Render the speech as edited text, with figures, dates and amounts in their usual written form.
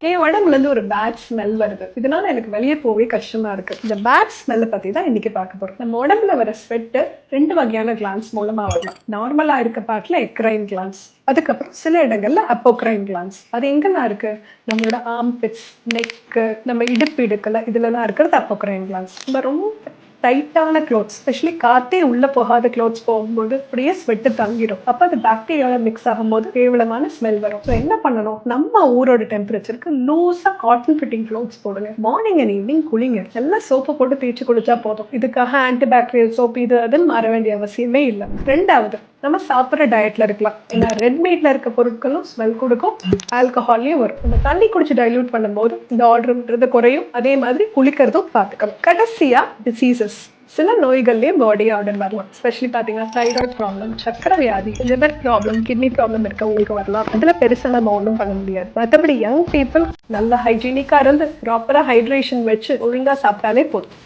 என் உடம்புல இருந்து ஒரு பேட் ஸ்மெல் வருது, இதனால எனக்கு வெளியே போகவே கஷ்டமா இருக்கு. இந்த பேட் ஸ்மெல்லை பத்தி தான் இன்னைக்கு பார்க்க போறோம். நம்ம உடம்புல வர ஸ்வெட்டு 2 வகையான கிளான்ஸ் மூலமா வரலாம். நார்மலா இருக்க பார்ட்ல எக்ரைன் கிளான்ஸ், அதுக்கப்புறம் சில இடங்கள்ல அப்போக்ரைன் கிளான்ஸ். அது எங்கெல்லாம் இருக்கு? நம்மளோட ஆம்பிட்ஸ், நெக்கு, நம்ம இடுப்பு இடுக்கல இதுலலாம் இருக்கிறது அப்போக்ரைன் கிளான்ஸ். நம்ம ரொம்ப டைட்டான க்ளோத்ஸ், ஸ்பெஷலி காற்றே உள்ள போகாத க்ளோத்ஸ் போகும்போது அப்படியே ஸ்வெட்டு தங்கிடும். அப்போ அது பாக்டீரியாவோட மிக்ஸ் ஆகும்போது கேவலமான ஸ்மெல் வரும். ஸோ என்ன பண்ணணும்? நம்ம ஊரோட டெம்பரேச்சருக்கு லூஸாக காட்டன் ஃபிட்டிங் க்ளோத்ஸ் போடுங்க. மார்னிங் அண்ட் ஈவினிங் குளிங்க. எல்லாம் சோப்பை போட்டு தேய்ச்சி குளிச்சா போதும். இதுக்காக ஆன்டிபாக்டீரியல் சோப் இது அதுன்னு மாற வேண்டிய அவசியமே இல்லை. ரெண்டாவது, நம்ம சாப்பிட்ற டயட்ல இருக்கலாம். ஏன்னா ரெட் மீட்ல இருக்க பொருட்களும் ஸ்மெல் கொடுக்கும், ஆல்கஹால்லையும் வரும். நம்ம தண்ணி குடிச்சு டைல்யூட் பண்ணும்போது இந்த ஆர்டர்ன்றது குறையும். அதே மாதிரி குளிக்கிறதும் பார்த்துக்கணும். கடைசியா டிசீசஸ், சில நோய்கள்லேயே பாடி ஆர்டர் வரலாம். ஸ்பெஷலி பார்த்தீங்கன்னா தைராய்டு ப்ராப்ளம், சக்கரை வியாதி, லிவர் ப்ராப்ளம், கிட்னி ப்ராப்ளம் இருக்கவங்களுக்கு வரலாம். அதில் பெருசாக நம்ம ஒன்றும் பண்ண முடியாது. மற்றபடி யங் பீப்புள் நல்ல ஹைஜீனிக்காக இருந்து ப்ராப்பராக ஹைட்ரேஷன் வச்சு ஒழுங்காக சாப்பிட்டாலே போதும்.